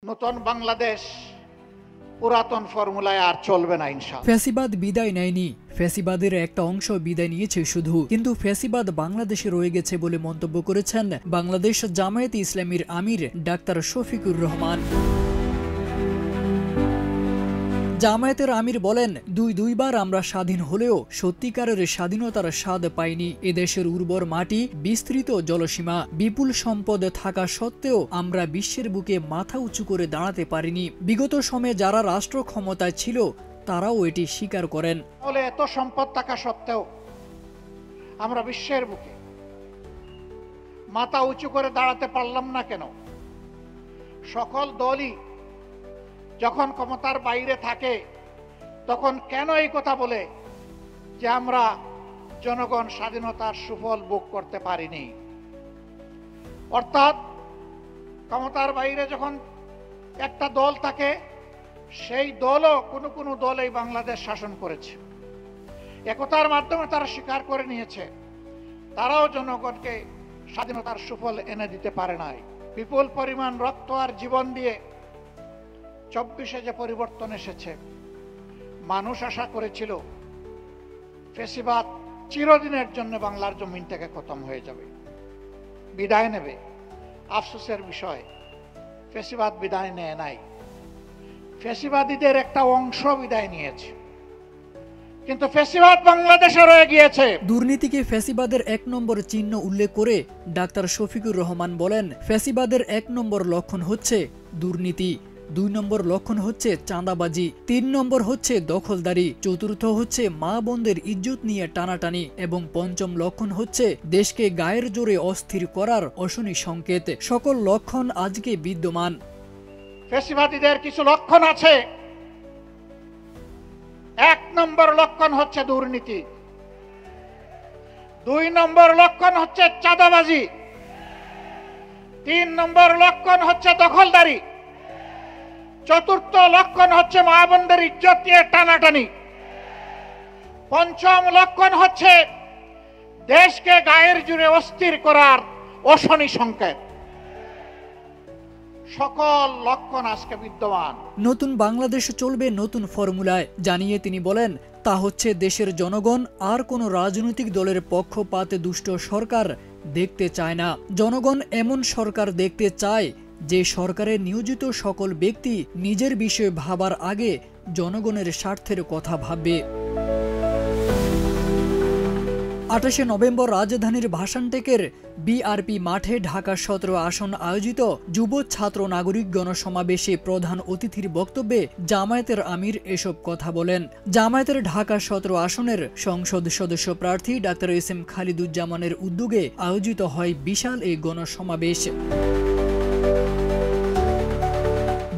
নতুন বাংলাদেশ পুরাতন ফর্মুলায় আর চলবে না ইনশাআল্লাহ। ফ্যাসিবাদ বিদায় নেয়নি, ফ্যাসিবাদের একটা অংশ বিদায় নিয়েছে শুধু, কিন্তু ফ্যাসিবাদ বাংলাদেশে রয়ে গেছে বলে মন্তব্য করেছেন বাংলাদেশ জামায়াতে ইসলামীর আমির ডাক্তার শফিকুর রহমান। জামায়াতের আমির বলেন, দুইবার আমরা স্বাধীন হলেও সত্যিকারের স্বাধীনতার স্বাদ পাইনি। এদেশের উর্বর মাটি, বিস্তৃত জলসীমা, বিপুল সম্পদ থাকা সত্ত্বেও আমরা বিশ্বের বুকে মাথা উঁচু করে দাঁড়াতে পারিনি। বিগত সময়ে যারা রাষ্ট্র ক্ষমতায় ছিল তারাও এটি স্বীকার করেন। তাহলে এত সম্পদ থাকা সত্ত্বেও আমরা বিশ্বের বুকে মাথা উঁচু করে দাঁড়াতে পারলাম না কেন? সকল দলই যখন ক্ষমতার বাইরে থাকে তখন কেন এই কথা বলে যে আমরা জনগণ স্বাধীনতার সুফল ভোগ করতে পারিনি? অর্থাৎ ক্ষমতার বাইরে যখন একটা দল থাকে, সেই দলও কোনো দল এই বাংলাদেশ শাসন করেছে। একতার মাধ্যমে তারা স্বীকার করে নিয়েছে তারাও জনগণকে স্বাধীনতার সুফল এনে দিতে পারে নাই। বিপুল পরিমাণ রক্ত আর জীবন দিয়ে 24-এ যে পরিবর্তন এসেছে, মানুষ আশা করেছিল ফ্যাসিবাদ চিরদিনের জন্য বাংলার জমিন থেকে খতম হয়ে যাবে, বিদায় নেবে। আফসোসের বিষয়, ফ্যাসিবাদ বিদায় নেয় নাই, ফ্যাসিবাদীদের একটা অংশ বিদায় নিয়েছে, কিন্তু ফ্যাসিবাদ বাংলাদেশে রয়ে গিয়েছে। দুর্নীতিকে ফ্যাসিবাদের 1 নম্বর চিহ্ন উল্লেখ করে ডাক্তার শফিকুর রহমান বলেন, ফ্যাসিবাদের 1 নম্বর লক্ষণ হচ্ছে দুর্নীতি, 2 নম্বর লক্ষণ হচ্ছে চাঁদাবাজি, 3 নম্বর হচ্ছে দখলদারি, চতুর্থ হচ্ছে মা বোনদের ইজ্জত নিয়ে টানাটানি এবং 5ম লক্ষণ হচ্ছে দেশকে গায়ের জোরে অস্থির করার অশনি সংকেত। সকল লক্ষণ আজকে বিদ্যমান। ফ্যাসিবাদীদের কিছু লক্ষণ আছে। 1 নম্বর লক্ষণ হচ্ছে দুর্নীতি, 2 নম্বর লক্ষণ হচ্ছে চাঁদাবাজি, 3 নম্বর লক্ষণ হচ্ছে দখলদারি, চতুর্থ লক্ষণ হচ্ছে মা বোনদের ইজ্জত নিয়ে টানাটানি, 5ম লক্ষণ হচ্ছে দেশকে গায়ের জুড়ে অস্থির করার অশনি সংকেত। সকল লক্ষণ আজকে বিদ্যমান। নতুন বাংলাদেশ চলবে নতুন ফর্মুলায় জানিয়ে তিনি বলেন, তা হচ্ছে দেশের জনগণ আর কোনো রাজনৈতিক দলের পক্ষপাতে দুষ্ট সরকার দেখতে চায় না। জনগণ এমন সরকার দেখতে চায় যে সরকারে নিয়োজিত সকল ব্যক্তি নিজের বিষয়ে ভাবার আগে জনগণের স্বার্থের কথা ভাববে। 28শে নভেম্বর রাজধানীর ভাসানটেকের বিআরপি মাঠে ঢাকা 17 আসন আয়োজিত যুব ছাত্র নাগরিক গণসমাবেশে প্রধান অতিথির বক্তব্যে জামায়াতের আমির এসব কথা বলেন। জামায়াতের ঢাকা 17 আসনের সংসদ সদস্য প্রার্থী ডাক্তার এস.এম. খালিদুজ্জামানের উদ্যোগে আয়োজিত হয় বিশাল এই গণসমাবেশ।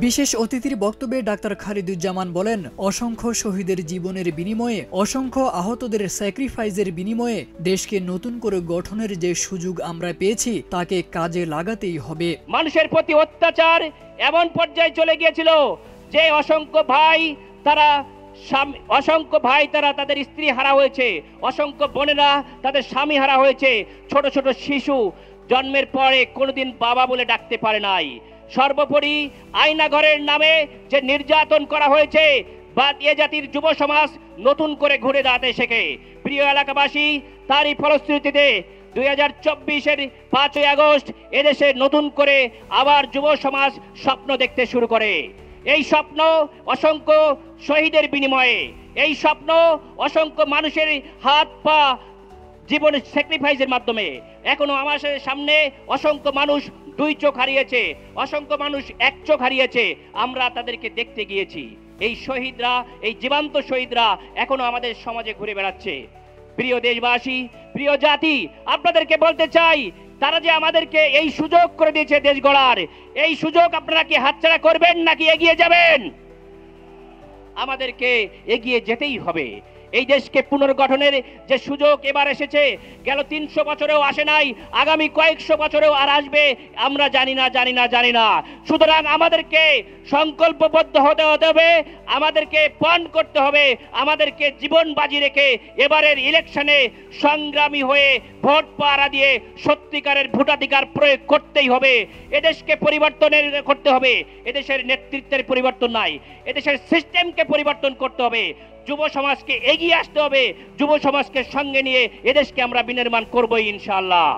বিশেষ অতিথির বক্তব্যে ডাক্তার খালিদুজ্জামান বলেন, অসংখ্য শহীদের জীবনের বিনিময়ে, অসংখ্য আহতদের স্যাক্রিফাইসের বিনিময়ে দেশকে নতুন করে গঠনের যে সুযোগ আমরা পেয়েছি তাকে কাজে লাগাতেই হবে। মানুষের প্রতি অত্যাচার এমন পর্যায়ে চলে গিয়েছিল যে অসংখ্য ভাই তারা তাদের স্ত্রী হারা হয়েছে, অসংখ্য বোনেরা তাদের স্বামী হারা হয়েছে, ছোট ছোট শিশু জন্মের পরে কোনোদিন বাবা বলে ডাকতে পারে নাই। সর্বোপরি আয়নাঘরের নামে যে নির্যাতন করা হয়েছে, বা এ জাতির যুব সমাজ নতুন করে ঘুরে দাঁড়াতে শেখে। প্রিয় এলাকাবাসী, তারই ফলশ্রুতিতে 2024-এর 5ই আগস্ট এদেশে নতুন করে আবার যুব সমাজ স্বপ্ন দেখতে শুরু করে। এই স্বপ্ন অসংখ্য শহীদের বিনিময়ে, এই স্বপ্ন অসংখ্য মানুষের হাত পা জীবনের স্যাক্রিফাইসের মাধ্যমে। এখনো আমাদের সামনে অসংখ্য মানুষ 2 চোখ হারিয়েছে, অসংখ্য মানুষ 1 চোখ হারিয়েছে। আমরা তাদেরকে দেখতে গিয়েছি। এই শহীদরা, এই জীবন্ত শহীদরা এখনো আমাদের সমাজে ঘুরে বেড়াচ্ছে। প্রিয় দেশবাসী, প্রিয় জাতি, আপনাদেরকে বলতে চাই, তারা যে আমাদেরকে এই সুযোগ করে দিয়েছে দেশ গড়ার, এই সুযোগ আপনারা কি হাতছাড়া করবেন নাকি এগিয়ে যাবেন? আমাদেরকে এগিয়ে যেতেই হবে। এই দেশকে পুনর্গঠনের যে সুযোগ এবার এসেছে, গেল 300 বছরেও আসে নাই, আগামী কয়েকশো বছরেও আর আসবে আমরা জানি না। সুতরাং আমাদেরকে সংকল্পবদ্ধ হতে হবে, আমাদেরকে পণ করতে হবে, আমাদেরকে জীবন বাজি রেখে এবারের ইলেকশনে সংগ্রামী হয়ে ভোট পাহারা দিয়ে সত্যিকারের ভোটাধিকার প্রয়োগ করতেই হবে। এদেশকে পরিবর্তনের করতে হবে, এদেশের নেতৃত্বের পরিবর্তন নাই, এদেশের সিস্টেমকে পরিবর্তন করতে হবে, যুব সমাজকে এগিয়ে আসতে হবে, যুব সমাজকে সঙ্গে নিয়ে এদেশকে আমরা বিনির্মাণ করবই ইনশাআল্লাহ।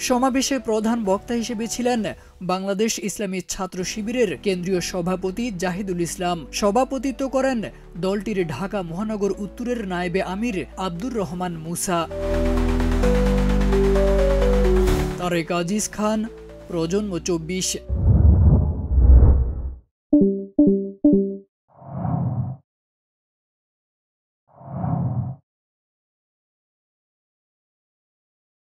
সমাবেশে প্রধান বক্তা হিসেবে ছিলেন বাংলাদেশ ইসলামী ছাত্র শিবিরের কেন্দ্রীয় সভাপতি জাহিদুল ইসলাম। সভাপতিত্ব করেন দলটির ঢাকা মহানগর উত্তরের নায়েবে আমির আব্দুর রহমান মুসা। তারেক আজিজ খান, প্রজন্ম 24।